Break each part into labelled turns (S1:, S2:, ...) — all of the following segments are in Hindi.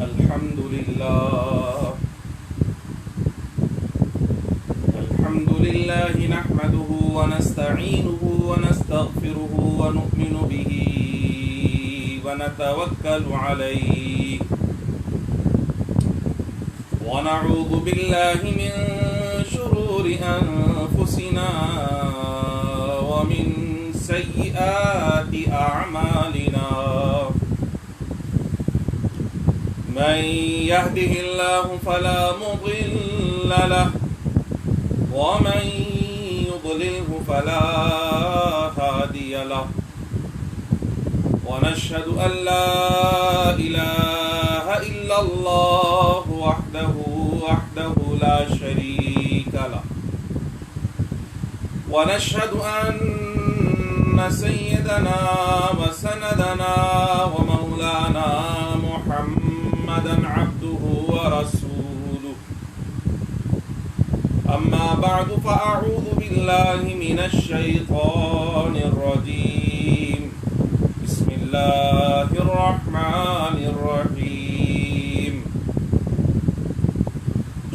S1: अल्हम्दुलिल्लाह नहमदुहु व नस्तईनुहु व नस्तगफिरुहु व नु'मिनु बिही व नतवक्कलु अलैहि व नऊज़ु बिल्लाहि मिन शुरूरि अनफुसिना व मिन सय्यिआति अअमालिना मन यहदिहिल्लाहु फला मुदिल्ल लहु वमन युद्लिल्हु फला हादिय लहु वनशहदु अल्ला इलाहा इल्लल्लाहु वहदहु ला शरीका लहु वनशहदु अन्ना सय्यदना व सनदना व मौलाना मुहम्मदन अब्दुहु व रसूलुहु अम्मा बअदु फ़अऊज़ु बिल्लाहि मिनश शैतानिर रजीम बिस्मिल्लाहिर रहमानिर रहीम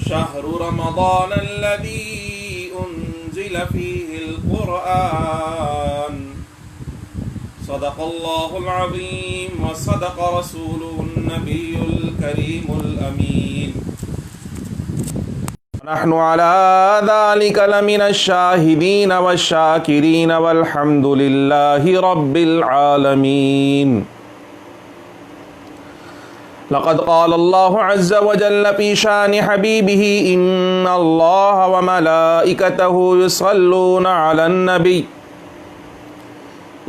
S1: शहरु रमज़ानल्लज़ी उन्ज़िल फ़ीहिल क़ुरआन सदक़ल्लाहुल अज़ीम व सदक़ रसूलुहुन नबियुल करीमुल अमीन नहनु अला ज़ालिका लमिनश शाहिदीन वश्शाकिरीन वल्हम्दुलिल्लाहि रब्बिल आलमीन लक़द क़ालल्लाहु अज़्ज़ व जल्ल फ़ी शानि हबीबिही इन्नल्लाह व मलाइकतहु युसल्लूना अलन नबी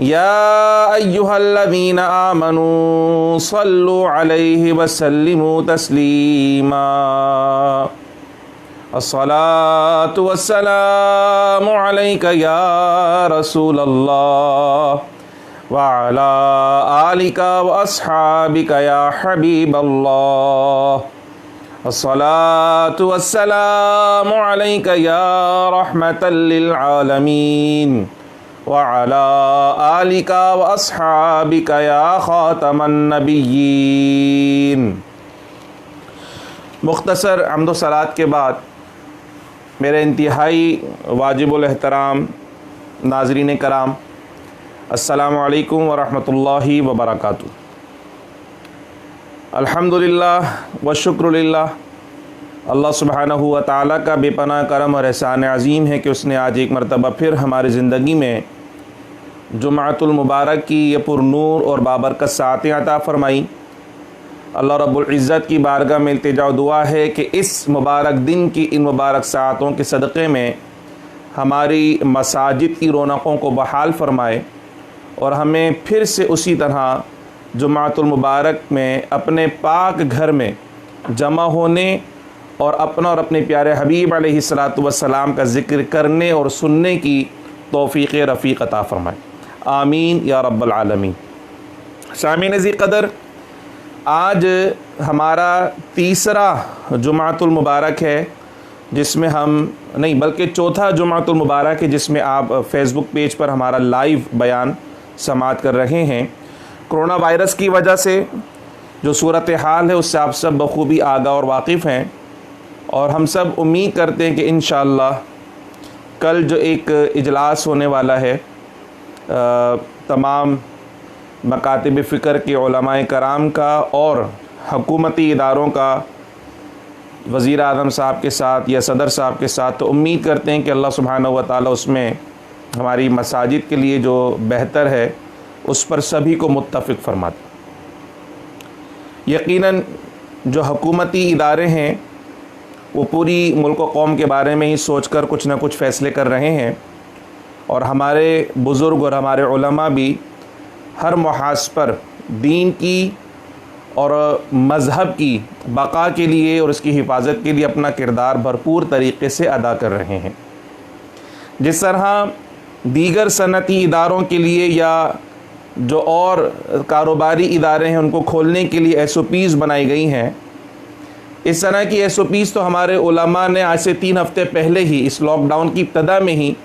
S1: या अय्युहल्लज़ीना आमनू सल्लु अलैहि व सल्लिमू तस्लीमा अस्सलातु वस्सलामु अलैका या रसूलल्लाह व अला आलिका व अस्हाबिका या हबीबल्लाह अस्सलातु वस्सलामु अलैका या रहमतल लिल आलमीन व अला आलिका व अस्हाबिका या खातमन नबिय्यीन। मुख्तसर हम्द व सलात के बाद मेरे इंतहाई वाजिबुल एहतराम नाज़रीन कराम, अस्सलामु अलैकुम व रहमतुल्लाहि व बरकातुहू। अल्हम्दुलिल्लाह व शुक्रुलिल्लाह, अल्लाह सुब्हानहु व तआला का बेपनाह करम और एहसान अज़ीम है कि उसने आज एक मरतबा फिर हमारी ज़िंदगी में जुमाअतुल मुबारक की ये पुरनूर और बाबरकत सातें अता फ़रमाई। अल्लाह रब्बुल इज़्ज़त की बारगाह में इल्तिजा दुआ है कि इस मुबारक दिन की इन मुबारक सातों के सदक़े में हमारी मसाजिद की रौनकों को बहाल फ़रमाए और हमें फिर से उसी तरह जुमाअतुल मुबारक में अपने पाक घर में जमा होने और अपना और अपने प्यारे हबीब अलैहिस्सलातु वस्सलाम का ज़िक्र करने और सुनने की तौफ़ीक़ रफ़ीक़ अता फ़रमाए, आमीन या रब्बल आलमीन। सामीन ज़ी क़दर, आज हमारा तीसरा जुमाअतुल मुबारक है जिसमें हम नहीं बल्कि चौथा जुमाअतुल मुबारक है जिसमें आप फ़ेसबुक पेज पर हमारा लाइव बयान समाअत कर रहे हैं। कोरोना वायरस की वजह से जो सूरत हाल है उससे आप सब बखूबी आगाह और वाकिफ़ हैं और हम सब उम्मीद करते हैं कि इंशाअल्लाह कल जो एक इजलास होने वाला है तमाम मकातिब फ़िक्र के उलमाए कराम का और हुकूमती इदारों का वज़ीर आज़म साहब के साथ या सदर साहब के साथ, तो उम्मीद करते हैं कि अल्लाह सुब्हानहु व तआला उसमें हमारी मसाजिद के लिए जो बेहतर है उस पर सभी को मुत्तफ़िक़ फरमाते। यकीनन जो हुकूमती इदारे हैं वो पूरी मुल्क व कौम के बारे में ही सोच कर कुछ ना कुछ फ़ैसले कर रहे हैं और हमारे बुज़ुर्ग और हमारे उलमा भी हर मुहाज़ पर दीन की और मज़हब की बक़ा के लिए और उसकी हिफाजत के लिए अपना किरदार भरपूर तरीक़े से अदा कर रहे हैं। जिस तरह दीगर सनती इदारों के लिए या जो और कारोबारी इदारे हैं उनको खोलने के लिए SOPs बनाई गई हैं, इस तरह की SOPs तो हमारे उलमा ने आज से 3 हफ़्ते पहले ही इस लॉकडाउन की इब्तदा में ही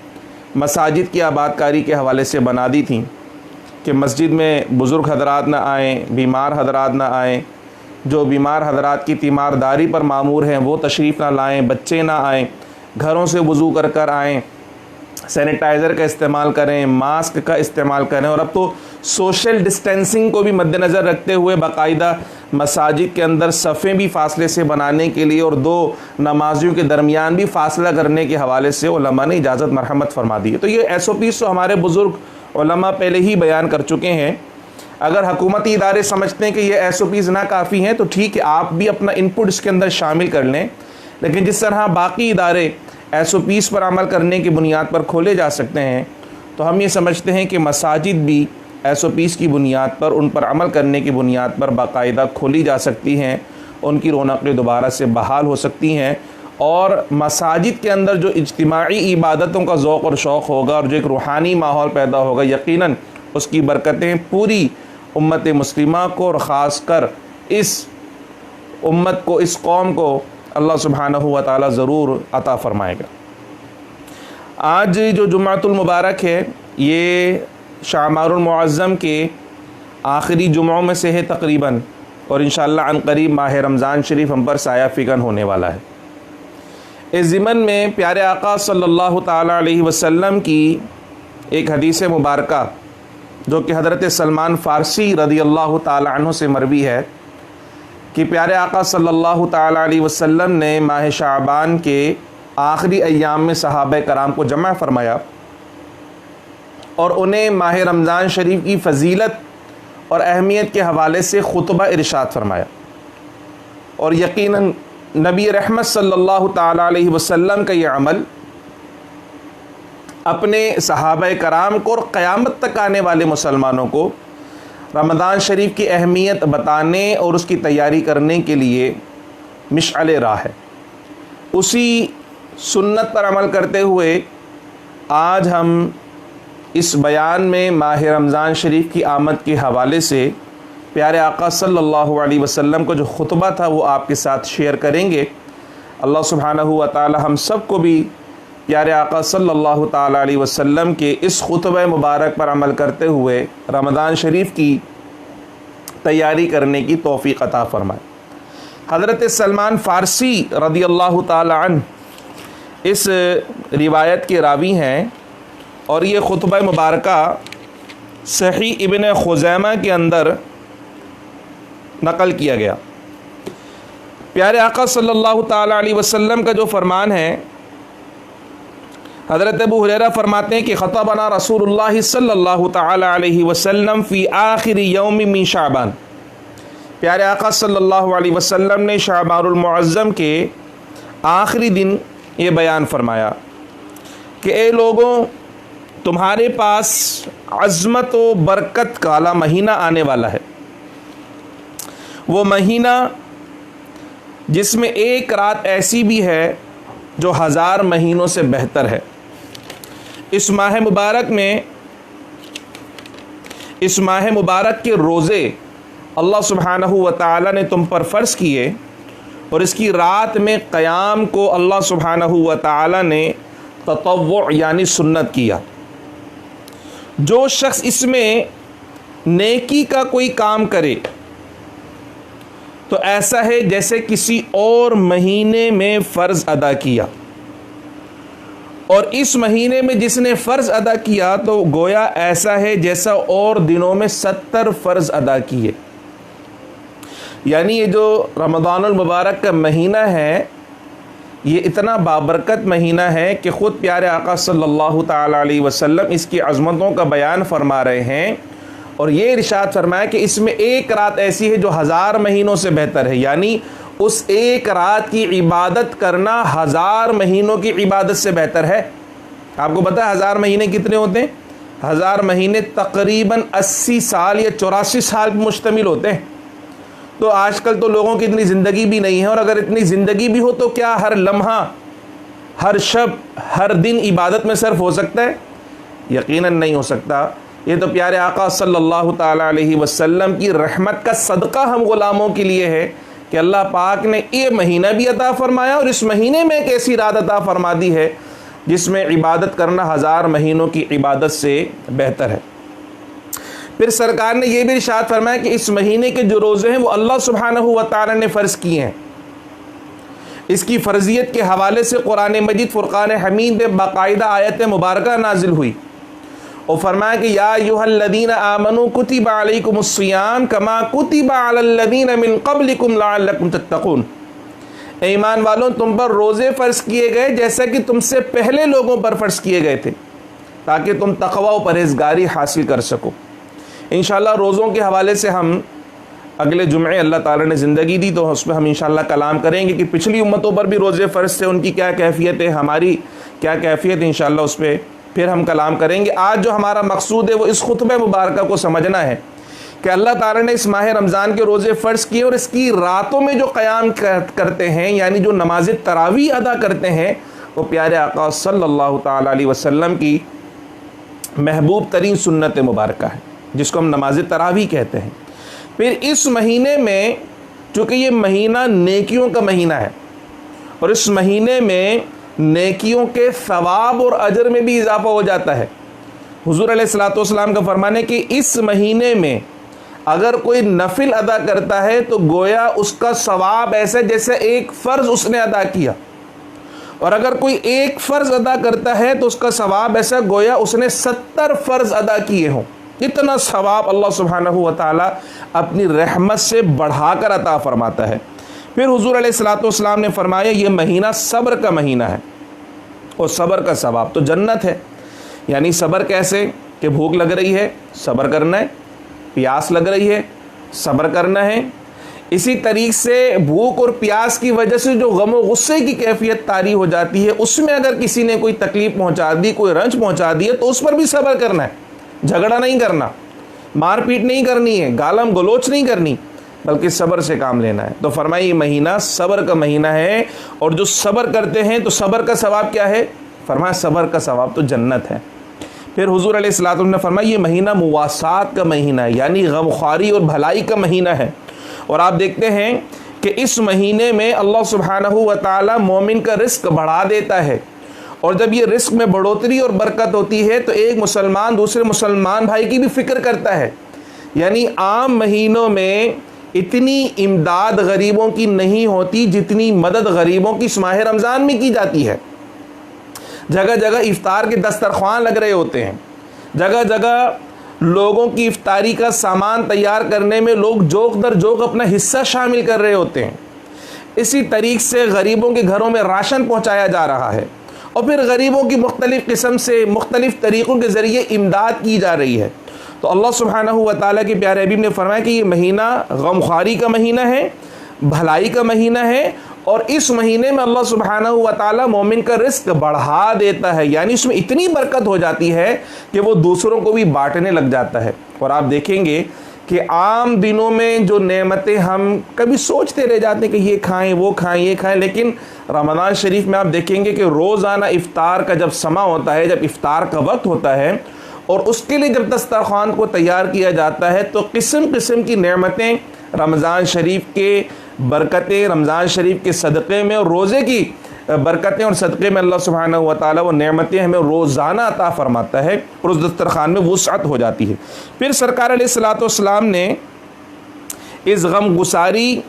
S1: मसाजिद की आबादकारी के हवाले से बना दी थी कि मस्जिद में बुज़ुर्ग हज़रात ना आएँ, बीमार हज़रात ना आएँ, जो बीमार हजरात की तीमारदारी पर मामूर हैं वो तशरीफ़ ना लाएं, बच्चे ना आएँ, घरों से वज़ू कर कर आएँ, सैनिटाइज़र का इस्तेमाल करें, मास्क का इस्तेमाल करें। और अब तो सोशल डिस्टेंसिंग को भी मद्देनज़र रखते हुए बाकायदा मसाजिद के अंदर सफ़ें भी फ़ासले से बनाने के लिए और दो नमाजियों के दरमियान भी फ़ासला करने के हवाले से उलमा ने इजाज़त मरहमत फरमा दी है। तो ये SOPs तो हमारे बुज़ुर्ग उलमा पहले ही बयान कर चुके हैं। अगर हुकूमती इदारे समझते हैं कि ये SOPs ना काफ़ी हैं तो ठीक है, आप भी अपना इनपुट इसके अंदर शामिल कर लें। लेकिन जिस तरह बाकी इदारे SOPs पर अमल करने की बुनियाद पर खोले जा सकते हैं, तो हम ये समझते हैं कि मसाजिद भी SOPs की बुनियाद पर, उन पर अमल करने की बुनियाद पर बाकायदा खोली जा सकती हैं, उनकी रौनकें दोबारा से बहाल हो सकती हैं। और मसाजिद के अंदर जो इज्तिमाई इबादतों का ज़ौक़ और शौक़ होगा और जो एक रूहानी माहौल पैदा होगा, यकीनन उसकी बरकतें पूरी उम्मत मुस्लिमा को और ख़ास कर इस उम्मत को, इस कौम को अल्लाह सुब्हानहू व तआला ज़रूर अता फ़रमाएगा। आज जो जुम्अतुल मुबारक है ये शामारुल मुअज़्ज़म के आखिरी जुम्ओं में से है तकरीबन, और इंशाअल्लाह अनक़रीब माह रमज़ान शरीफ हम पर साया फ़िगन होने वाला है। इस ज़िमन में प्यारे आका सल्लल्लाहु ताला अलैहि वसल्लम की एक हदीस मुबारका जो कि हज़रत सलमान फ़ारसी रज़ियल्लाहु ताला अन्हु से मरवी है कि प्यारे आका सल्लल्लाहु ताला अलैहि वसल्लम ने माह शाबान के आखिरी अय्याम में सहाबा कराम को जमा फ़रमाया और उन्हें माह रमज़ान शरीफ की फ़जीलत और अहमियत के हवाले से खुतबा इरशाद फ़रमाया। और यकीनन नबी रहमत सल्लल्लाहु ताला अलैहि वसल्लम का ये अमल अपने सहाबा कराम को और क़यामत तक आने वाले मुसलमानों को रमज़ान शरीफ की अहमियत बताने और उसकी तैयारी करने के लिए मिशअल राह है। उसी सुन्नत पर अमल करते हुए आज हम इस बयान में माह रमज़ान शरीफ की आमद के हवाले से प्यारे आका सल्लल्लाहु अलैहि वसल्लम को जो खुतबा था वो आपके साथ शेयर करेंगे। अल्लाह सुब्हानहू व तआला हम सब को भी प्यारे आका सल्लल्लाहु ताला अलैहि वसल्लम के इस खुतबा मुबारक पर अमल करते हुए रमज़ान शरीफ की तैयारी करने की तौफ़ीक़ अता फ़रमाए। हज़रत सलमान फ़ारसी रज़ियल्लाहु ताला अन्हु इस रिवायत के रावी हैं और ये खुतबा मुबारका सही इब्न खुज़ैमा के अंदर नक़ल किया गया। प्यारे आका सल्लल्लाहु ताला अलैहि वसल्लम का जो फरमान है, हज़रत अबू हुरैरा फरमाते हैं कि ख़तबना रसूलुल्लाह सल्लल्लाहु ताला अलैहि वसल्लम फ़ी आखिरी यौम मिन शाबान। प्यारे आका सल्लल्लाहु अलैहि वसल्लम ने शाबानुल मुअज़्ज़म के आखिरी दिन ये बयान फरमाया कि ए लोगों, तुम्हारे पास अज़मत व बरकत वाला महीना आने वाला है। वो महीना जिसमें एक रात ऐसी भी है जो 1000 महीनों से बेहतर है। इस माह मुबारक के रोज़े अल्लाह सुब्हानहू व तआला ने तुम पर फ़र्ज़ किए और इसकी रात में क़याम को अल्लाह सुब्हानहू व तआला ने ततव्वु यानी सुन्नत किया। जो शख्स इसमें नेकी का कोई काम करे तो ऐसा है जैसे किसी और महीने में फ़र्ज़ अदा किया, और इस महीने में जिसने फ़र्ज़ अदा किया तो गोया ऐसा है जैसा और दिनों में 70 फ़र्ज़ अदा किए। यानी ये जो रमज़ानुल मुबारक का महीना है ये इतना बाबरकत महीना है कि ख़ुद प्यारे आका सल्लल्लाहु ताला अलैहि वसल्लम इसकी अज़मतों का बयान फरमा रहे हैं और ये इरशाद फरमाया कि इसमें एक रात ऐसी है जो 1000 महीनों से बेहतर है। यानी उस एक रात की इबादत करना 1000 महीनों की इबादत से बेहतर है। आपको पता है 1000 महीने कितने होते हैं? 1000 महीने तकरीबन 80 साल या 84 साल पर मुश्तमिल होते हैं। तो आजकल तो लोगों की इतनी ज़िंदगी भी नहीं है, और अगर इतनी ज़िंदगी भी हो तो क्या हर लम्हा, हर शब, हर दिन इबादत में सर्फ हो सकता है? यकीनन नहीं हो सकता। ये तो प्यारे आका सल्लल्लाहु ताला अलैहि वसल्लम की रहमत का सदका हम ग़ुलामों के लिए है कि अल्लाह पाक ने ये महीना भी अता फ़रमाया और इस महीने में एक ऐसी रात अता फ़रमा दी है जिसमें इबादत करना 1000 महीनों की इबादत से बेहतर है। फिर सरकार ने यह भी इरशाद फरमाया कि इस महीने के जो रोज़े हैं वो अल्लाह सुब्हानहू व तआला ने फ़र्ज़ किए हैं। इसकी फ़र्जियत के हवाले से कुरान मजीद फ़ुरक़ान हमीद में बाकायदा आयत मुबारका नाजिल हुई और फरमाया कि या अय्युहल्लज़ीना आमनू कुतिबा अलैकुमुस्सियाम कमा कुतिबा अलल्लज़ीना मिन क़ब्लिकुम लअल्लकुम तत्तक़ून। ईमान वालों, तुम पर रोज़े फ़र्ज़ किए गए जैसा कि तुमसे पहले लोगों पर फ़र्ज़ किए गए थे, ताकि तुम तक़वा और परहेज़गारी हासिल कर सको। इंशाअल्लाह रोज़ों के हवाले से हम अगले जुम्मे अल्लाह ताला ने ज़िंदगी दी तो उस पर हम इंशाअल्लाह कलाम करेंगे कि पिछली उम्मतों पर भी रोज़े फ़र्ज़ थे, उनकी क्या कैफ़ियत है, हमारी क्या कैफ़ियत है, इंशाअल्लाह उस पर फिर हम कलाम करेंगे। आज जो हमारा मकसूद है वो इस खुतबे मुबारका को समझना है कि अल्लाह ताला ने इस माह रमज़ान के रोज़े फ़र्ज़ किए और इसकी रातों में जो क़याम करते हैं, यानी जो नमाज तरावी अदा करते हैं, वो प्यारे आका सल्लल्लाहु ताला अलैहि वसल्लम की महबूब तरीन सुन्नत मुबारका है, जिसको हम नमाज तरावी कहते हैं। फिर इस महीने में, चूँकि ये महीना नेकियों का महीना है और इस महीने में नेकियों के सवाब और अजर में भी इजाफा हो जाता है। हुज़ूर अलैहिस्सलातु वस्सलाम का फरमान है कि इस महीने में अगर कोई नफिल अदा करता है तो गोया उसका सवाब ऐसा जैसे एक फ़र्ज़ उसने अदा किया, और अगर कोई एक फ़र्ज़ अदा करता है तो उसका सवाब ऐसा गोया उसने 70 फ़र्ज़ अदा किए हों। इतना सवाब अल्लाह सुब्हानहू व तआला अपनी रहमत से बढ़ाकर अता फरमाता है। फिर हुज़ूर अलैहिस्सलातु वस्सलाम ने फरमाया ये महीना सब्र का महीना है और सब्र का सवाब तो जन्नत है। यानी सब्र कैसे कि भूख लग रही है, सब्र करना है, प्यास लग रही है, सब्र करना है। इसी तरीके से भूख और प्यास की वजह से जो गम और गुस्से की कैफियत तारी हो जाती है, उसमें अगर किसी ने कोई तकलीफ़ पहुंचा दी, कोई रंज पहुंचा दी है, तो उस पर भी सब्र करना है। झगड़ा नहीं करना, मारपीट नहीं करनी है, गालम गलोच नहीं करनी, बल्कि सब्र से काम लेना है। तो फरमाइए ये महीना सब्र का महीना है और जो सब्र करते हैं तो सब्र का सवाब क्या है? फरमाया सब्र का सवाब तो जन्नत है। फिर हुज़ूर अलैहिस्सलातु वस्सलाम ने फरमाया ये महीना मुवासात का महीना है, यानी गमख्वारी और भलाई का महीना है। और आप देखते हैं कि इस महीने में अल्लाह सुब्हानहू व तआला मोमिन का रिस्क बढ़ा देता है, और जब ये रिस्क में बढ़ोतरी और बरकत होती है तो एक मुसलमान दूसरे मुसलमान भाई की भी फ़िक्र करता है। यानी आम महीनों में इतनी इमदाद गरीबों की नहीं होती जितनी मदद गरीबों की इस माह रमज़ान में की जाती है। जगह जगह इफ्तार के दस्तरख्वान लग रहे होते हैं, जगह जगह लोगों की इफ्तारी का सामान तैयार करने में लोग जोक दर जोक अपना हिस्सा शामिल कर रहे होते हैं। इसी तरीके से गरीबों के घरों में राशन पहुँचाया जा रहा है और फिर गरीबों की मुख्तलिफ़ किस्म से मुख्तलिफ़ तरीक़ों के ज़रिए इमदाद की जा रही है। तो अल्लाह सुब्हानहू व तआला के प्यारे हबीब ने फरमाया कि ये महीना गमख्वारी का महीना है, भलाई का महीना है, और इस महीने में अल्लाह सुब्हानहू व तआला मोमिन का रिस्क बढ़ा देता है। यानी इसमें इतनी बरकत हो जाती है कि वो दूसरों को भी बांटने लग जाता है। और आप देखेंगे कि आम दिनों में जो नेमतें हम कभी सोचते रह जाते हैं कि ये खाएं, वो खाएं, ये खाएं, लेकिन रमज़ान शरीफ में आप देखेंगे कि रोज़ाना इफ्तार का जब समा होता है, जब इफ्तार का वक्त होता है और उसके लिए जब दस्तरख्वान को तैयार किया जाता है, तो किस्म किस्म की नेमतें रमज़ान शरीफ के बरकतें, रमज़ान शरीफ के सदक़े में और रोज़े की बरकतें और सदक़े में अल्लाह सुब्हानहू व तआला वो नेमतें हमें रोज़ाना अता फरमाता है और उस दस्तरखान में वुसअत हो जाती है। फिर सरकार अलैहिस्सलातु वस्सलाम ने इस गम गुसारी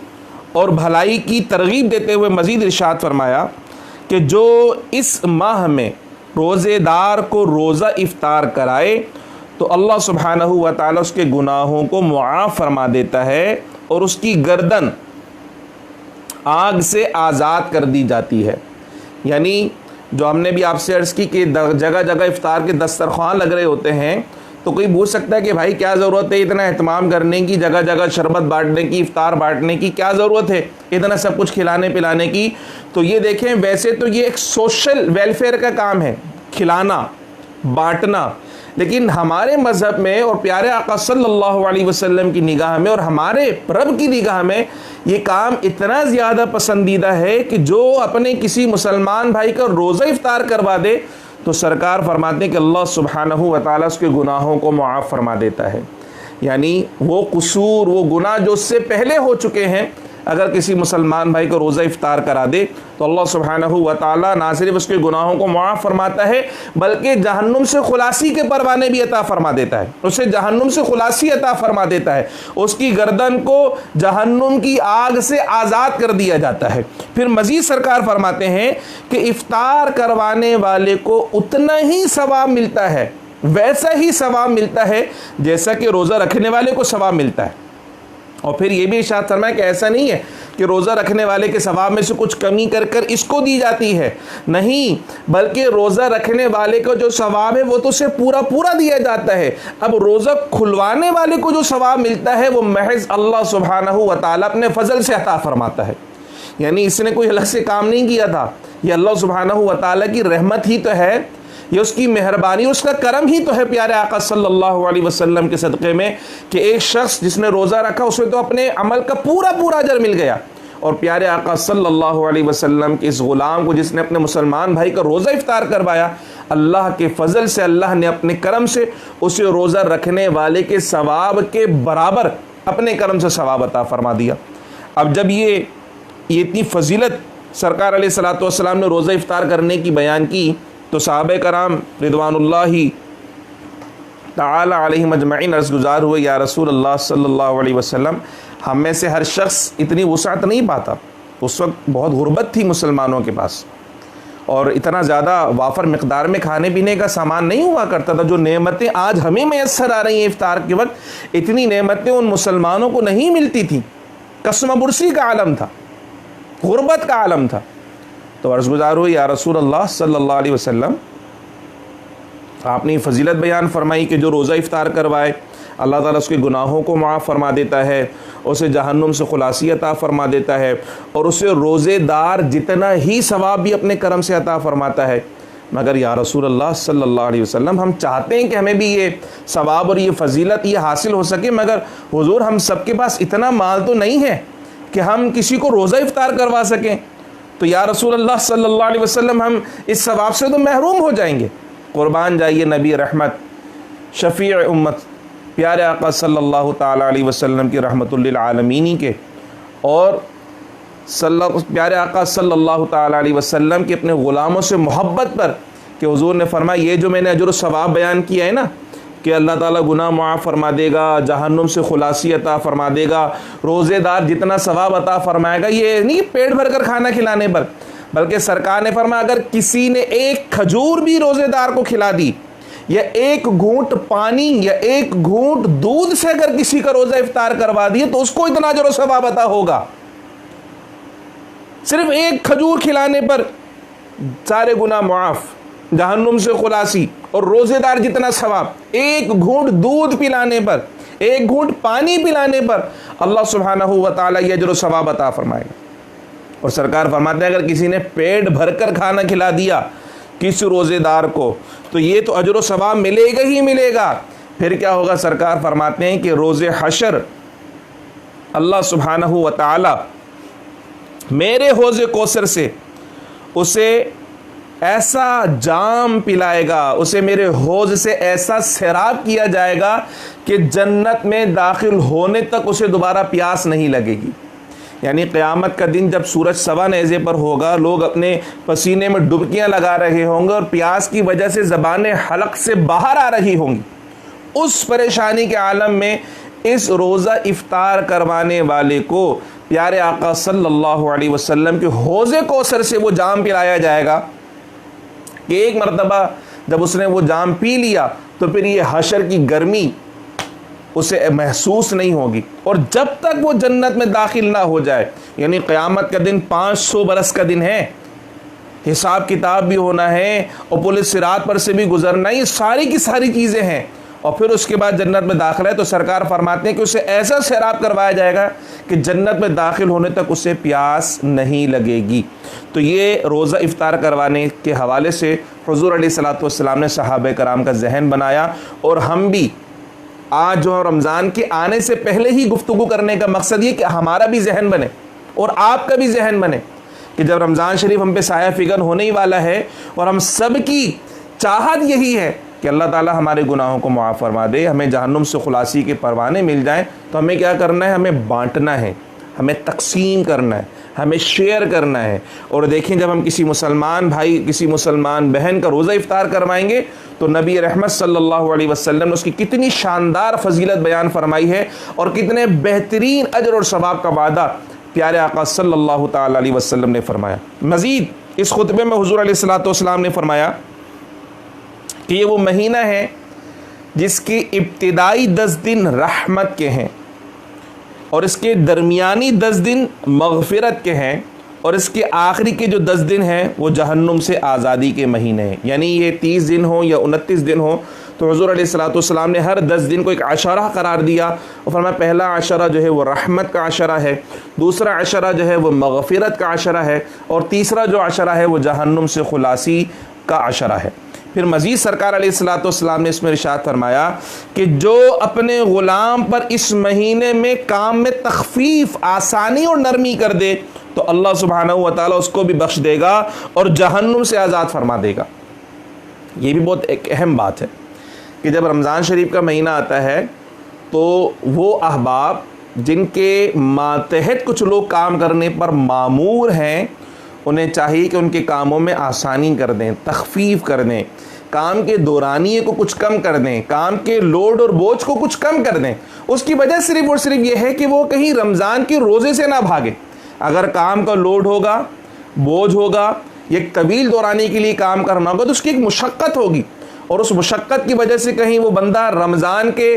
S1: और भलाई की तरगीब देते हुए मज़ीद इरशाद फरमाया कि जो इस माह में रोज़ेदार को रोज़ा इफ्तार कराए तो अल्लाह सुब्हानहू व तआला उसके गुनाहों को मुआफ़ फरमा देता है और उसकी गर्दन आग से आज़ाद कर दी जाती है। यानी जो हमने भी आपसे अर्ज़ की कि जगह जगह इफ्तार के दस्तरख्वान लग रहे होते हैं, तो कोई पूछ सकता है कि भाई क्या ज़रूरत है इतना एहतमाम करने की, जगह जगह शरबत बांटने की, इफ्तार बांटने की, क्या ज़रूरत है इतना सब कुछ खिलाने पिलाने की? तो ये देखें, वैसे तो ये एक सोशल वेलफेयर का काम है, खिलाना बांटना, लेकिन हमारे मज़हब में और प्यारे आका सल्लल्लाहु अलैहि वसल्लम की निगाह में और हमारे रब की निगाह में ये काम इतना ज़्यादा पसंदीदा है कि जो अपने किसी मुसलमान भाई का रोज़ा इफ्तार करवा दे तो सरकार फरमाते हैं कि अल्लाह सुब्हानहू व तआला उसके गुनाहों को मुआफ़ फरमा देता है। यानी वो कसूर, वो गुनाह जो उससे पहले हो चुके हैं, अगर किसी मुसलमान भाई को रोज़ा इफ्तार करा दे तो अल्लाह सुब्हानहू व तआला ना सिर्फ उसके गुनाहों को मुआफ़ फरमाता है बल्कि जहन्नुम से खुलासी के परवाने भी अता फरमा देता है, उसे जहन्नुम से खुलासी अता फरमा देता है, उसकी गर्दन को जहन्नुम की आग से आज़ाद कर दिया जाता है। फिर मज़ीद सरकार फरमाते हैं कि इफ्तार करवाने वाले को उतना ही सवाब मिलता है, वैसा ही सवाब मिलता है जैसा कि रोज़ा रखने वाले को सवाब मिलता है। और फिर ये भी इरशाद फरमाया कि ऐसा नहीं है कि रोज़ा रखने वाले के सवाब में से कुछ कमी कर कर इसको दी जाती है, नहीं, बल्कि रोज़ा रखने वाले का जो सवाब है वो तो उसे पूरा पूरा दिया जाता है। अब रोज़ा खुलवाने वाले को जो सवाब मिलता है वो महज अल्लाह सुब्हानहू व तआला अपने फजल से अता फरमाता है, यानी इसने कोई अलग से काम नहीं किया था, ये अल्लाह सुब्हानहू व तआला की रहमत ही तो है, ये उसकी मेहरबानी, उसका करम ही तो है प्यारे आका सल्लल्लाहु अलैहि वसल्लम के सदक़े में कि एक शख्स जिसने रोज़ा रखा उसे तो अपने अमल का पूरा पूरा अजर मिल गया। और प्यारे आका सल्लल्लाहु अलैहि वसल्लम के इस ग़ुलाम को जिसने अपने मुसलमान भाई का रोज़ा इफ्तार करवाया, अल्लाह के फ़ज़ल से अल्लाह ने अपने करम से उसे रोज़ा रखने वाले के सवाब के बराबर अपने करम से सवाब अता फरमा दिया। अब जब ये इतनी फ़जीलत सरकार अलैहिस्सलातु वस्सलाम ने रोज़ा इफ्तार करने की बयान की तो सहाबे कराम रिदवानुल्लाहि ताला अलैहिम अजमईन अर्ज़ गुज़ार हुए, या रसूल अल्लाह सल्लल्लाहु अलैहि वसल्लम, हम में से हर शख्स इतनी वुसात नहीं पाता। उस वक्त बहुत गुर्बत थी मुसलमानों के पास और इतना ज़्यादा वाफर मिक़दार में खाने पीने का सामान नहीं हुआ करता था। जो नेमतें आज हमें मैसर आ रही हैं इफ्तार के वक्त, इतनी नेमतें उन मुसलमानों को नहीं मिलती थी। कसम बुरसी का आलम था, गुर्बत का आलम था। तो अर्ज़ गुज़ार हुई, या रसूल अल्लाह सल्लल्लाहु अलैहि वसल्लम, आपने फ़जीलत बयान फरमाई कि जो रोज़ा इफ्तार करवाए अल्लाह ताला उसके गुनाहों को माफ़ फरमा देता है, उसे जहन्नुम से खुलासी अता फरमा देता है और उसे रोज़ेदार जितना ही सवाब भी अपने करम से अता फरमाता है। मगर या रसूल अल्लाह सल्लल्लाहु अलैहि वसल्लम, हम चाहते हैं कि हमें भी ये सवाब और ये फ़जीलत ये हासिल हो सके, मगर हुज़ूर हम सबके पास इतना माल तो नहीं है कि हम किसी को रोज़ा इफ्तार करवा सकें। तो या रसूल अल्लाह सल्लल्लाहु अलैहि वसल्लम, हम इस सवाब से तो महरूम हो जाएंगे। कुर्बान जाइए नबी रहमत, शफ़ी उम्मत, प्यारे आका सल्लल्लाहु ताला अलैहि वसल्लम की रहमतुल लिल आलमीन के और प्यारे आका सल्लल्लाहु ताला अलैहि वसल्लम के अपने ग़ुलामों से मोहब्बत पर कि हुज़ूर ने फरमाया, ये जो मैंने अजर सवाब बयान किया है ना कि अल्लाह ताला गुनाह माफ़ फरमा देगा, जहन्नुम से खुलासी अता फरमा देगा, रोज़ेदार जितना सवाब अता फरमाएगा, ये नहीं पेट भर कर खाना खिलाने पर, बल्कि सरकार ने फरमाया अगर किसी ने एक खजूर भी रोज़ेदार को खिला दी या एक घूंट पानी या एक घूंट दूध से अगर किसी का रोज़ा इफ्तार करवा दिए तो उसको इतना अजर सवाब अता होगा। सिर्फ एक खजूर खिलाने पर सारे गुनाह मुआफ़, जहन्नुम से खुलासी और रोज़ेदार जितना सवाब, एक घूंट दूध पिलाने पर, एक घूंट पानी पिलाने पर अल्लाह सुब्हानहू व तआला ये अजर सवाब अता फरमाएगा। और सरकार फरमाते हैं अगर किसी ने पेट भरकर खाना खिला दिया किसी रोज़ेदार को तो ये तो अजर सवाब मिलेगा ही मिलेगा। फिर क्या होगा? सरकार फरमाते हैं कि रोज़े हशर अल्लाह सुब्हानहू व तआला मेरे हौज़े कौसर से उसे ऐसा जाम पिलाएगा, उसे मेरे हौज़ से ऐसा सैराब किया जाएगा कि जन्नत में दाखिल होने तक उसे दोबारा प्यास नहीं लगेगी। यानी क़यामत का दिन जब सूरज सवा नेज़े पर होगा, लोग अपने पसीने में डुबकियां लगा रहे होंगे और प्यास की वजह से ज़बानें हलक से बाहर आ रही होंगी। उस परेशानी के आलम में इस रोज़ा इफ्तार करवाने वाले को प्यारे आका सल्लल्लाहु अलैहि वसल्लम के हौज़े कौसर से वो जाम पिलाया जाएगा कि एक मरतबा जब उसने वो जाम पी लिया तो फिर ये हशर की गर्मी उसे महसूस नहीं होगी। और जब तक वो जन्नत में दाखिल ना हो जाए, यानी क़यामत का दिन 500 बरस का दिन है, हिसाब किताब भी होना है और पुलिस सिरात पर से भी गुजरना, ये सारी की सारी चीज़ें हैं, और फिर उसके बाद जन्नत में दाखिल है तो सरकार फरमाते हैं कि उसे ऐसा सैराब करवाया जाएगा कि जन्नत में दाखिल होने तक उसे प्यास नहीं लगेगी। तो ये रोज़ा इफ्तार करवाने के हवाले से हुज़ूर अलैहिस्सलातु वस्सलाम ने सहाबे कराम का जहन बनाया। और हम भी आज जो रमज़ान के आने से पहले ही गुफ्तगू करने का मकसद ये कि हमारा भी जहन बने और आपका भी जहन बने कि जब रमज़ान शरीफ हम पे साया फिगन होने ही वाला है और हम सब की चाहत यही है कि अल्लाह ताला हमारे गुनाहों को मुआफ़ फरमा दे, हमें जहन्नुम से खुलासी के परवाने मिल जाएं, तो हमें क्या करना है? हमें बांटना है, हमें तकसीम करना है, हमें शेयर करना है। और देखें, जब हम किसी मुसलमान भाई, किसी मुसलमान बहन का रोज़ा इफ्तार करवाएंगे तो नबी रहमत सल्लल्लाहु अलैहि वसल्लम ने उसकी कितनी शानदार फजीलत बयान फरमाई है और कितने बेहतरीन अजर और सवाब का वादा प्यारे आका सल्लल्लाहु ताला अलैहि वसल्लम ने फरमाया। मज़ीद इस खुतबे में हुज़ूर अलैहिस्सलातु वस्सलाम ने फरमाया कि ये वो महीना है जिसकी इब्तिदाई 10 दिन रहमत के हैं और इसके दरमियानी 10 दिन मग़फ़िरत के हैं और इसके आखिरी के जो 10 दिन हैं वो जहन्नुम से आज़ादी के महीने हैं। यानी ये 30 दिन हो या 29 दिन हो, तो हुज़ूर अलैहिस्सलातु वस्सलाम ने हर 10 दिन को एक अशरा करार दिया और फरमाया पहला अशरा जो है वो रहमत का अशरा है, दूसरा अशरा जो है वो मग़फ़िरत का अशरा है और तीसरा जो अशरा है वो जहन्नुम से खुलासी का अशरा है। फिर मज़ीद सरकार अलैहिस्सलातु वस्सलाम ने इसमें इरशाद फरमाया कि जो अपने ग़ुलाम पर इस महीने में काम में तख़फ़ीफ़, आसानी और नरमी कर दे तो अल्लाह सुब्हानहू व तआला उसको भी बख्श देगा और जहन्नुम से आज़ाद फरमा देगा। ये भी बहुत एक अहम बात है कि जब रमज़ान शरीफ का महीना आता है तो वो अहबाब जिनके मातहत कुछ लोग काम करने पर मामूर हैं, उन्हें चाहिए कि उनके कामों में आसानी कर दें, तख़फ़ीफ़ कर दें, काम के दौरानिए को कुछ कम कर दें, काम के लोड और बोझ को कुछ कम कर दें। उसकी वजह सिर्फ़ और सिर्फ ये है कि वो कहीं रमज़ान के रोज़े से ना भागे। अगर काम का लोड होगा, बोझ होगा, एक तवील दौरानी के लिए काम करना होगा तो उसकी एक मुशक्क़त होगी और उस मुशक्क़त की वजह से कहीं वो बंदा रमज़ान के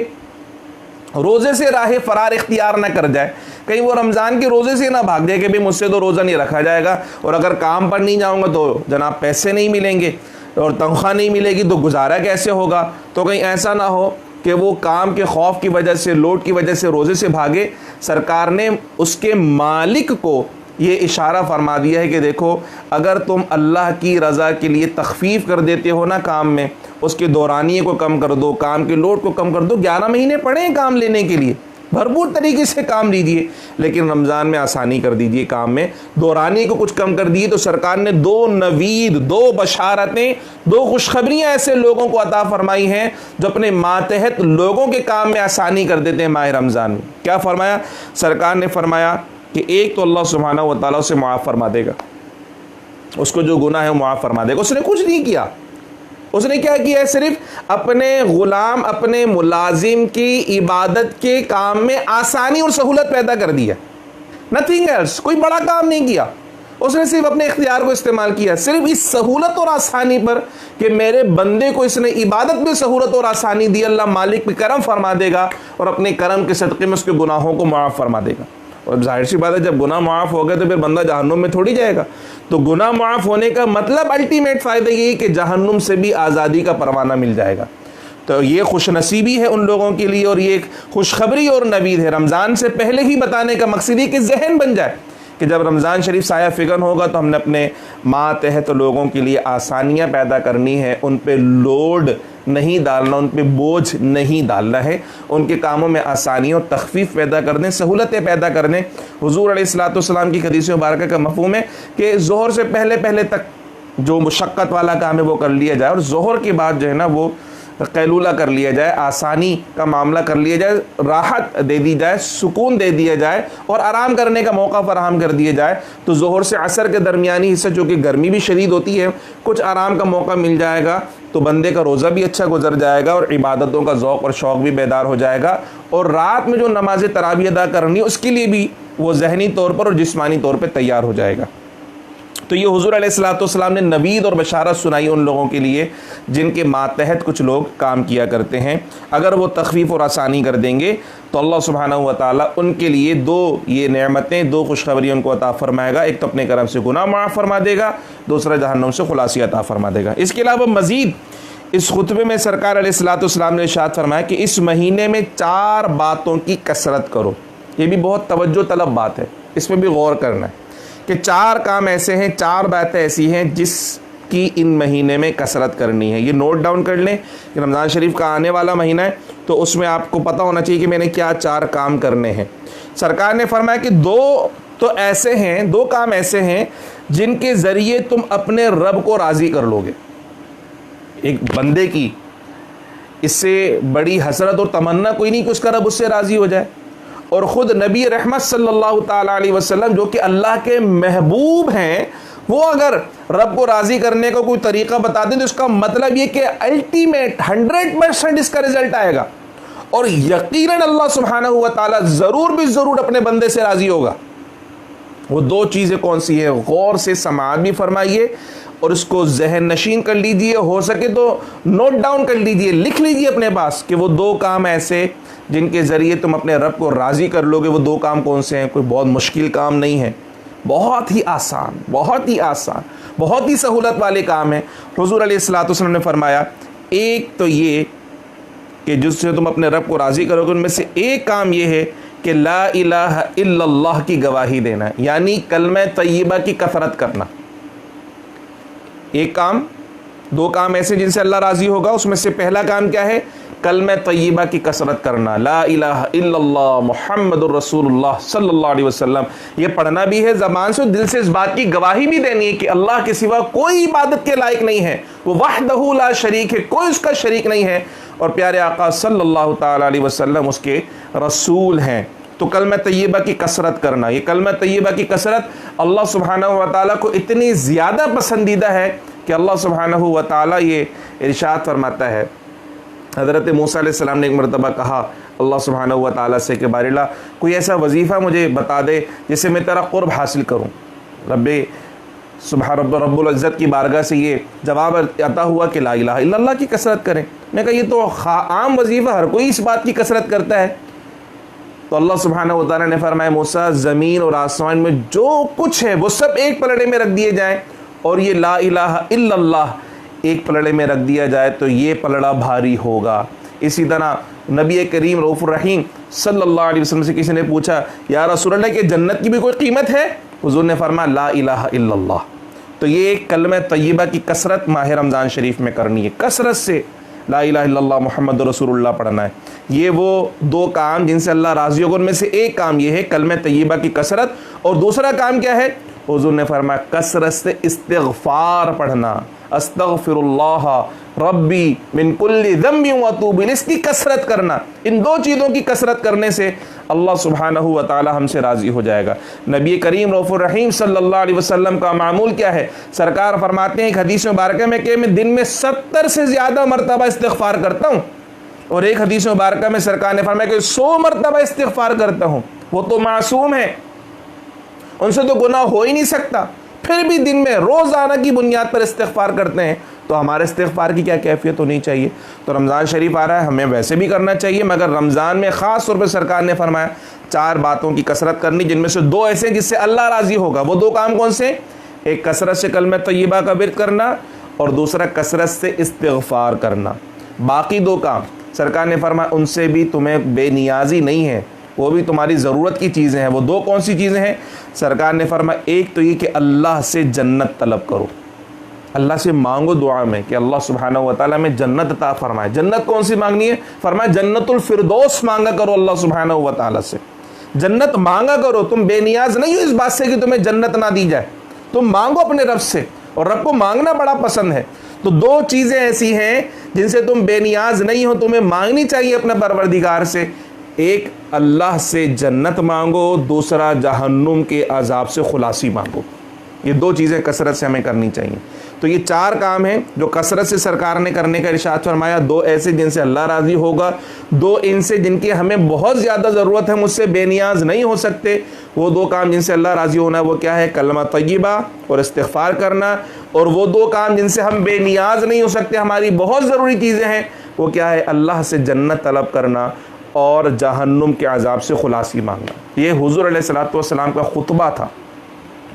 S1: रोज़े से राह फ़रार इख्तियार ना कर जाए, कहीं वो रमज़ान के रोज़े से ना भाग जाए कि भाई मुझसे तो रोज़ा नहीं रखा जाएगा और अगर काम पर नहीं जाऊँगा तो जनाब पैसे नहीं मिलेंगे और तनख्वाह नहीं मिलेगी तो गुजारा कैसे होगा। तो कहीं ऐसा ना हो कि वो काम के खौफ की वजह से, लोड की वजह से रोज़े से भागे। सरकार ने उसके मालिक को ये इशारा फरमा दिया है कि देखो, अगर तुम अल्लाह की रज़ा के लिए तख़फ़ीफ़ कर देते हो ना काम में, उसके दौरानिए को कम कर दो, काम के लोड को कम कर दो। 11 महीने पड़े हैं काम लेने के लिए, भरपूर तरीके से काम लीजिए, लेकिन रमज़ान में आसानी कर दीजिए, काम में दौरानिए को कुछ कम कर दिए। तो सरकार ने 2 नवीद, 2 बशारतें, 2 खुशखबरियाँ ऐसे लोगों को अता फरमाई हैं जो अपने मातहत लोगों के काम में आसानी कर देते हैं माह रमज़ान में। क्या फरमाया? सरकार ने फरमाया कि एक तो अल्लाह सुब्हानहू व तआला उसे मुआफ़ फरमा देगा, उसको जो गुनाह है वो मुआफ़ फरमा देगा। उसने कुछ नहीं किया, उसने क्या किया है? सिर्फ अपने ग़ुलाम, अपने मुलाजिम की इबादत के काम में आसानी और सहूलत पैदा कर दी है, नथिंग एल्स। कोई बड़ा काम नहीं किया, उसने सिर्फ अपने इख्तियार को इस्तेमाल किया, सिर्फ इस सहूलत और आसानी पर कि मेरे बंदे को इसने इबादत में सहूलत और आसानी दी, अल्लाह मालिक भी करम फरमा देगा और अपने करम के सदक़े में उसके गुनाहों को माफ़ फरमा देगा। और जाहिर सी बात है, जब गुनाह माफ़ हो गए तो फिर बंदा जहन्नुम में थोड़ी जाएगा। तो गुनाह माफ़ होने का मतलब अल्टीमेट फ़ायदा ये कि जहन्नुम से भी आज़ादी का परवाना मिल जाएगा। तो ये खुशनसीबी है उन लोगों के लिए और ये एक खुशखबरी और नवीद है। रमज़ान से पहले ही बताने का मकसद ये कि जहन बन जाए कि जब रमज़ान शरीफ साया फ़िगन होगा तो हमने अपने मातहत लोगों के लिए आसानियाँ पैदा करनी है, उन पे लोड नहीं डालना, उन पे बोझ नहीं डालना है, उनके कामों में आसानी और तख़फ़ीफ़ पैदा करने, सहूलतें पैदा करने। हुज़ूर अलैहिस्सलातु वस्सलाम की हदीस मुबारक का मफ़हूम है कि ज़ोहर से पहले पहले तक जो मुशक्क़त वाला काम है वो कर लिया जाए और ज़ोहर के बाद जो है ना वो कैलूला कर लिया जाए, आसानी का मामला कर लिया जाए, राहत दे दी जाए, सुकून दे दिया जाए और आराम करने का मौका फराहम कर दिया जाए। तो ज़ोहर से असर के दरमियानी हिस्सा, चूँकि गर्मी भी शदीद होती है, कुछ आराम का मौका मिल जाएगा तो बंदे का रोज़ा भी अच्छा गुजर जाएगा और इबादतों का ज़ौक़ और शौक़ भी बेदार हो जाएगा। और रात में जो नमाज तरावी अदा करनी है उसके लिए भी वो ज़हनी तौर पर और जिस्मानी तौर पर तैयार हो जाएगा। तो ये हुज़ूर अलैहिस्सलातु वस्सलाम ने नवीद और बशारत सुनाई उन लोगों के लिए जिनके मातहत कुछ लोग काम किया करते हैं। अगर वो तख़फ़ीफ़ और आसानी कर देंगे तो अल्लाह सुब्हानहू व तआला उनके लिए 2 ये नेमतें, 2 खुशखबरियाँ उनको अता फ़रमाएगा। एक तो अपने करम से गुनाह माफ़ फरमा देगा, दूसरा जहन्नुम से खुलासी अता फ़रमा देगा। इसके अलावा मज़ीद इस खुतबे में सरकार अलैहिस्सलातु वस्सलाम ने इरशाद फरमाया कि इस महीने में 4 बातों की कसरत करो। ये भी बहुत तवज्जो तलब बात है, इसमें भी गौर करना है कि 4 काम ऐसे हैं, 4 बातें ऐसी हैं जिसकी इन महीने में कसरत करनी है। ये नोट डाउन कर लें कि रमज़ान शरीफ का आने वाला महीना है तो उसमें आपको पता होना चाहिए कि मैंने क्या 4 काम करने हैं। सरकार ने फरमाया कि 2 काम ऐसे हैं जिनके ज़रिए तुम अपने रब को राज़ी कर लोगे। एक बंदे की इससे बड़ी हसरत और तमन्ना कोई नहीं कि उसका रब उससे राज़ी हो जाए। और ख़ुद नबी रहमत सल्लल्लाहु ताला अलैहि वसल्लम जो कि अल्लाह के महबूब हैं, वो अगर रब को राज़ी करने का कोई तरीक़ा बता दें तो इसका मतलब ये कि अल्टीमेट 100% इसका रिज़ल्ट आएगा और यकीनन अल्लाह सुब्हानहू व तआला ज़रूर भी ज़रूर अपने बंदे से राज़ी होगा। वो दो चीज़ें कौन सी है, गौर से समाअत भी फरमाइए और इसको जहन नशीन कर लीजिए, हो सके तो नोट डाउन कर लीजिए, लिख लीजिए अपने पास कि वो दो काम ऐसे जिनके ज़रिए तुम अपने रब को राज़ी कर लोगे। वो दो काम कौन से हैं? कोई बहुत मुश्किल काम नहीं है, बहुत ही आसान, बहुत ही आसान, बहुत ही सहूलत वाले काम है। हुज़ूर अलैहिस्सलातु वस्सलाम ने फरमाया, एक तो ये कि जिससे तुम अपने रब को राज़ी करोगे उनमें से एक काम ये है कि ला इलाहा इल्लल्लाह की गवाही देना, यानी कलमा तय्यबा की कसरत करना। एक काम, दो काम ऐसे जिनसे अल्लाह राज़ी होगा, उसमें से पहला काम क्या है? कलमा तय्यबा की कसरत करना, ला इलाहा इल्लल्लाह मुहम्मदुर रसूलुल्लाह सल्लल्लाहु अलैहि वसल्लम। ये पढ़ना भी है ज़बान से, दिल से इस बात की गवाही भी देनी है कि अल्लाह के सिवा कोई इबादत के लायक नहीं है, वो वहदहू ला शरीक है, कोई उसका शरीक नहीं है और प्यारे आका सल्लल्लाहु ताला अलैहि वसल्लम उसके रसूल हैं। तो कलमा तय्यबा की कसरत करना, ये कलमा तय्यबा की कसरत अल्लाह सुब्हानहू व तआला को इतनी ज़्यादा पसंदीदा है कि अल्लाह सुब्हानहू व तआला ये इरशाद फरमाता है। हज़रत मूसा अलैहिस्सलाम ने एक मरतबा कहा अल्लाह सुब्हानहू व तआला से कि बारिल्ला कोई ऐसा वजीफ़ा मुझे बता दे जिससे मैं तेरा क़ुर्ब हासिल करूँ। रब्बुल इज़्ज़त की बारगाह से ये जवाब अता हुआ कि ला इलाहा इल्लल्लाह की कसरत करें। मैं कहा ये तो आम वजीफ़ा, हर कोई इस बात की कसरत करता है। तो अल्लाह सुब्हानहू व तआला ने फरमाया, मूसा ज़मीन और आसमान में जो कुछ है वो सब एक पलड़े में रख दिए जाएँ और ये ला इलाहा इल्लल्लाह एक पलड़े में रख दिया जाए तो ये पलड़ा भारी होगा। इसी तरह नबी करीम रऊफ़ुर रहीम सल्लल्लाहु अलैहि वसल्लम से किसी ने पूछा, या रसूलल्लाह कि जन्नत की भी कोई कीमत है? हुज़ूर ने फरमाया, ला इलाहा इल्लल्लाह। तो ये कलमा तय्यबा की कसरत माह रमज़ान शरीफ में करनी है, कसरत से ला इलाहा इल्लल्लाह मुहम्मदुर रसूलुल्लाह पढ़ना है। ये वो दो काम जिनसे अल्लाह राज़ी होगा, उनमें से एक काम ये है कलमा तय्यबा की कसरत, और दूसरा काम क्या है? हुज़ूर ने फरमाया कसरत से इस्तिग़फ़ार पढ़ना, अस्तग़फ़िरुल्लाह रब्बी मिन कुल्लि ज़म्बिन व अतूबु इलैह, इसकी कसरत करना। इन दो चीज़ों की कसरत करने से अल्लाह सुब्हानहू व तआला हमसे राज़ी हो जाएगा। नबी करीम रऊफ़ुर रहीम सल्लल्लाहु अलैहि वसल्लम का मामूल क्या है? सरकार फरमाते हैं एक हदीस मुबारक में कि मैं दिन में 70 से ज़्यादा मरतबा इस्तिग़फ़ार करता हूँ, और एक हदीस मुबारक में सरकार ने फरमाया कि 100 मरतबा इस्तिग़फ़ार करता हूँ। वो तो मासूम है, उनसे तो गुनाह हो ही नहीं सकता, फिर भी दिन में रोज़ाना की बुनियाद पर इस्तिग़फ़ार करते हैं। तो हमारे इस्तिग़फ़ार की क्या कैफियत होनी चाहिए? तो रमज़ान शरीफ आ रहा है, हमें वैसे भी करना चाहिए, मगर रमज़ान में ख़ास तौर पर सरकार ने फरमाया 4 बातों की कसरत करनी, जिनमें से 2 ऐसे जिससे अल्लाह राज़ी होगा। वो 2 काम कौन से? एक कसरत से कलमा तय्यबा का विर्द करना और दूसरा कसरत से इस्तिग़फ़ार करना। बाकी 2 काम सरकार ने फरमाया उनसे भी तुम्हें बेनियाजी नहीं है, वो भी तुम्हारी ज़रूरत की चीज़ें हैं। वो 2 कौन सी चीज़ें हैं? सरकार ने फरमाया एक तो ये कि अल्लाह से जन्नत तलब करो, अल्लाह से मांगो दुआ में कि अल्लाह सुब्हानहू व तआला में जन्नत अता फरमाए। जन्नत कौन सी मांगनी है? फरमाया जन्नतुल फिरदौस मांगा करो अल्लाह सुब्हानहू व तआला से, जन्नत मांगा करो। तुम बेनियाज नहीं हो इस बात से कि तुम्हें जन्नत ना दी जाए, तुम मांगो अपने रब से, और रब को मांगना बड़ा पसंद है। तो 2 चीज़ें ऐसी हैं जिनसे तुम बेनियाज नहीं हो, तुम्हें मांगनी चाहिए अपने परवरदिगार से। एक अल्लाह से जन्नत मांगो, दूसरा जहन्नुम के अजाब से खुलासी मांगो। ये 2 चीज़ें कसरत से हमें करनी चाहिए। तो ये 4 काम हैं जो कसरत से सरकार ने करने का इरशाद फरमाया। 2 ऐसे जिनसे अल्लाह राज़ी होगा, 2 इनसे जिनकी हमें बहुत ज़्यादा ज़रूरत है, मुझसे बेनियाज नहीं हो सकते। वो 2 काम जिनसे अल्लाह राज़ी होना है वो क्या है? कलमा तय्यबा और इस्तिग़फ़ार करना। और वो 2 काम जिनसे हम बेनियाज नहीं हो सकते, हमारी बहुत ज़रूरी चीज़ें हैं, वो क्या है? अल्लाह से जन्नत तलब करना और जहन्नुम के अजाब से खुलासी मांगना। ये हुज़ूर अलैहिस्सलातु वस्सलाम का खुतबा था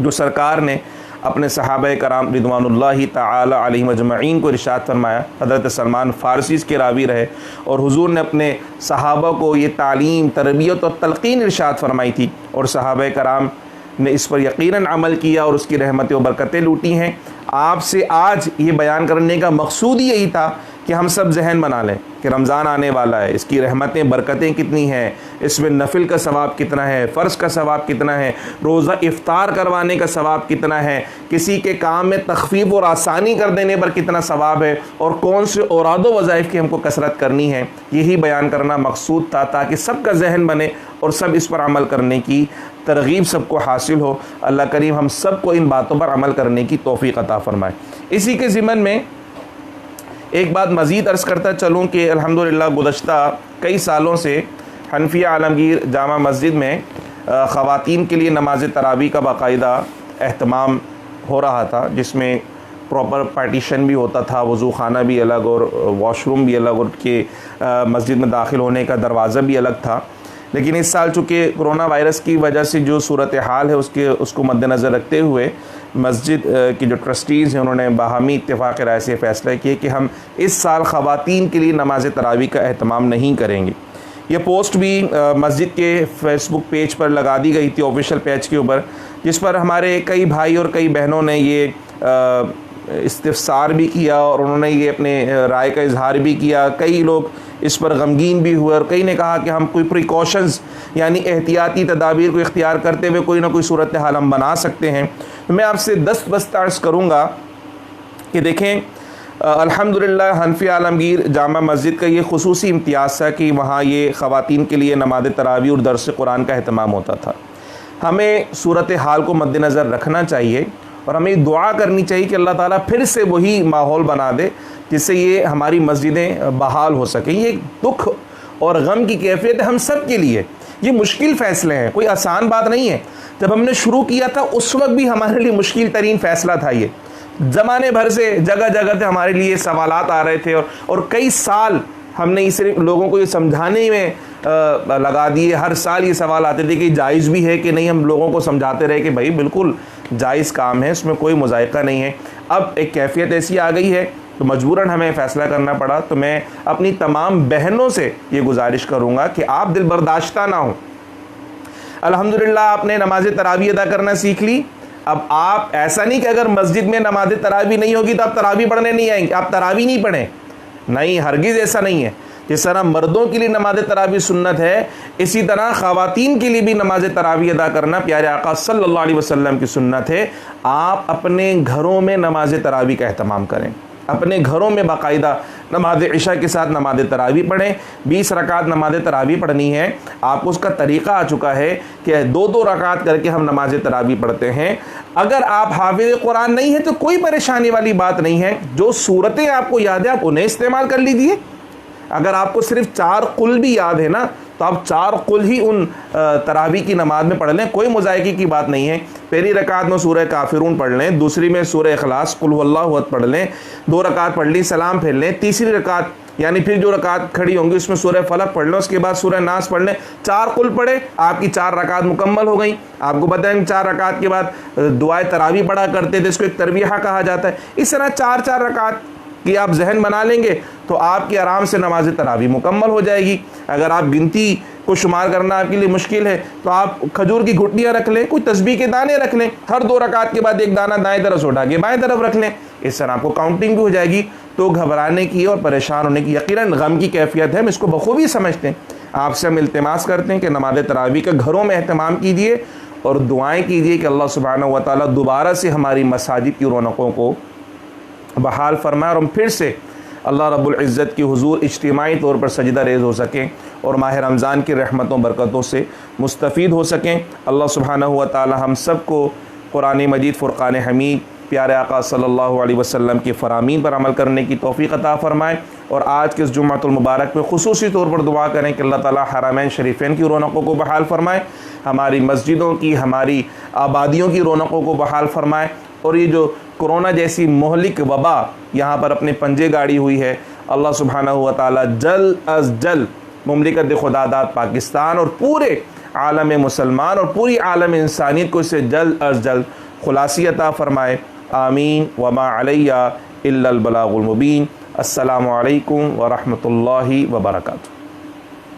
S1: जो सरकार ने अपने सहाबा कराम रिदवानुल्लाहि ताला अलैहिम अजमईन को इरशाद फरमाया। हज़रत सलमान फ़ारसी के रावी रहे और हुज़ूर ने अपने सहाबा को ये तालीम, तरबियत और तलक़ीन इरशाद फरमाई थी, और सहाबा कराम ने इस पर यकीनन अमल किया और उसकी रहमतें और बरकतें लूटी हैं। आपसे आज ये बयान करने का मकसूद यही था कि हम सब जहन बना लें कि रमज़ान आने वाला है, इसकी रहमतें बरकतें कितनी हैं, इसमें नफिल का सवाब कितना है, फ़र्ज़ का सवाब कितना है, रोज़ा इफ्तार करवाने का सवाब कितना है, किसी के काम में तख़फ़ीफ़ और आसानी कर देने पर कितना सवाब है, और कौन से औरादो वज़ाइफ की हमको कसरत करनी है। यही बयान करना मकसूद था, ताकि सबका जहन बने और सब इस पर अमल करने की तरगीब सबको हासिल हो। अल्लाह करीम हम सबको इन बातों पर अमल करने की तौफ़ीक़ अता फ़रमाए। इसी के ज़िमन में एक बात मज़ीद अर्ज़ करता चलूँ कि अल्हम्दुलिल्लाह गुज़श्ता कई सालों से हनफिया आलमगीर जामा मस्जिद में ख़वातीन के लिए नमाज तरावी का बाकायदा एहतमाम हो रहा था, जिसमें प्रॉपर पार्टीशन भी होता था, वज़ू खाना भी अलग और वॉशरूम भी अलग, और के मस्जिद में दाखिल होने का दरवाज़ा भी अलग था। लेकिन इस साल चूँकि कोरोना वायरस की वजह से जो सूरत हाल है उसको मद्देनज़र रखते हुए मस्जिद की जो ट्रस्टीज़ हैं उन्होंने बाहमी इत्तेफ़ाक़ राय से फ़ैसला किया कि हम इस साल ख़वातीन के लिए नमाज तरावी का एहतमाम नहीं करेंगे। ये पोस्ट भी मस्जिद के फ़ेसबुक पेज पर लगा दी गई थी, ऑफिशियल पेज के ऊपर, जिस पर हमारे कई भाई और कई बहनों ने ये इस्तिफ़सार भी किया और उन्होंने ये अपने राय का इजहार भी किया। कई लोग इस पर गमगीन भी हुए और कई ने कहा कि हम कोई प्रिकॉशंस यानी एहतियाती तदाबीर को इख्तियार करते हुए कोई ना कोई सूरत हाल हम बना सकते हैं। तो मैं आपसे दस्तबस्त अर्ज़ करूँगा कि देखें, अल्हम्दुलिल्लाह हनफी आलमगीर जामा मस्जिद का ये खुसूसी इम्तियाज़ था कि वहाँ ये ख़वातीन के लिए नमाज तरावी और दर्स कुरान का अहतमाम होता था। हमें सूरत हाल को मद्देनज़र रखना चाहिए और हमें दुआ करनी चाहिए कि अल्लाह ताला फिर से वही माहौल बना दे जिससे ये हमारी मस्जिदें बहाल हो सकें। ये दुख और गम की कैफियत है हम सब के लिए, ये मुश्किल फ़ैसले हैं, कोई आसान बात नहीं है। जब हमने शुरू किया था उस वक्त भी हमारे लिए मुश्किल तरीन फ़ैसला था ये। ज़माने भर से जगह जगह से हमारे लिए सवालात आ रहे थे और कई साल हमने इसे लोगों को ये समझाने में लगा दिए। हर साल ये सवाल आते थे कि जायज़ भी है कि नहीं। हम लोगों को समझाते रहे कि भाई बिल्कुल जायज़ काम है, इसमें कोई मुज़ायक़ा नहीं है। अब एक कैफियत ऐसी आ गई है तो मजबूरन हमें फ़ैसला करना पड़ा। तो मैं अपनी तमाम बहनों से ये गुजारिश करूँगा कि आप दिल बर्दाश्ता ना हो। अल्हम्दुलिल्लाह आपने नमाज तरावी अदा करना सीख ली। अब आप ऐसा नहीं कि अगर मस्जिद में नमाज तरावी नहीं होगी तो आप तरावी पढ़ने नहीं आएंगे, आप तरावी नहीं पढ़ें, नहीं, हरगिज़ ऐसा नहीं है। जिस तरह मर्दों के लिए नमाज तरावी सुन्नत है, इसी तरह ख़वातीन के लिए भी नमाज तरावी अदा करना प्यारे आका सल्लल्लाहु अलैहि वसल्लम की सुन्नत है। आप अपने घरों में नमाज तरावी का एहतमाम करें, अपने घरों में बाकायदा नमाज इशा के साथ नमाज तरावी पढ़ें। 20 रकात नमाज तरावी पढ़नी है। आपको उसका तरीक़ा आ चुका है कि 2-2 रकात करके हम नमाज तरावी पढ़ते हैं। अगर आप हाफिज़ कुरान नहीं है तो कोई परेशानी वाली बात नहीं है। जो सूरतें आपको याद है आप उन्हें इस्तेमाल कर लीजिए। अगर आपको सिर्फ 4 कुल भी याद है ना तो आप 4 कुल ही उन तरावी की नमाज में पढ़ लें, कोई मुज़ायक़े की बात नहीं है। पहली रकात में सूरह काफिरून पढ़ लें, दूसरी में सूरह इखलास कुल हुवल्लाहु अहद पढ़ लें, 2 रकात पढ़ ली सलाम फेर लें, तीसरी रकात यानी फिर जो रकात खड़ी होंगी उसमें सूरह फलक पढ़ लें, उसके बाद सूरह नास पढ़ लें। 4 कुल पढ़े, आपकी 4 रकात मुकम्मल हो गई। आपको पता है 4 रकात के बाद दुआए तरावी पढ़ा करते थे, इसको एक तरवीहा कहा जाता है। इस तरह 4-4 रकात कि आप जहन बना लेंगे तो आपकी आराम से नमाज तरावी मुकम्मल हो जाएगी। अगर आप गिनती को शुमार करना आपके लिए मुश्किल है तो आप खजूर की घुट्टियाँ रख लें, कोई तस्बीह के दाने रख लें, हर 2 रकात के बाद एक दाना दाएं तरफ से उठा के बाएं तरफ रख लें। इस तरह आपको काउंटिंग भी हो जाएगी। तो घबराने की और परेशान होने की यकीनन गम की कैफियत है, हम इसको बखूबी समझते हैं। आपसे हम इल्तिमास करते हैं कि नमाज तरावी का घरों में एहतमाम कीजिए और दुआएँ कीजिए कि अल्लाह सुब्हानहू व तआला दोबारा से हमारी मसाजिद की रौनकों को बहाल फरमाए और हम फिर से अल्लाह रब्बुल इज़्ज़त की हुज़ूर इज्तिमाई तौर पर सजदा रेज़ हो सकें और माह रमज़ान की रहमतों बरकतों से मुस्तफ़ीद हो सकें। अल्लाह सुब्हानहू व तआला हम सब को कुरान मजीद फ़ुरक़ान हमीद प्यारे आका सल्लल्लाहु अलैहि वसल्लम की फ़रामीन पर अमल करने की तौफ़ीक़ अता फ़रमाए। और आज के इस जुम्मतुल मुबारक में ख़ुसूसी तौर पर दुआ करें कि अल्लाह ताला हरमैन शरीफ़ैन की रौनकों को बहाल फ़रमाए, हमारी मस्जिदों की, हमारी आबादियों की रौनकों को बहाल फ़रमाए। और ये जो कोरोना जैसी मोहलिक वबा यहाँ पर अपने पंजे गाड़ी हुई है, अल्लाह सुब्हानहू व तआला जल्द अज़ जल्द मुमलिकत खुदादाद पाकिस्तान और पूरे आलम मुसलमान और पूरी आलम इंसानियत को इससे जल्द अज़ जल्द खुलासी अता फ़रमाए। आमीन वमा अलैया इल्लल बलागुल मुबीन। अस्सलामु अलैकुम व रहमतुल्लाहि व बरकातुहू।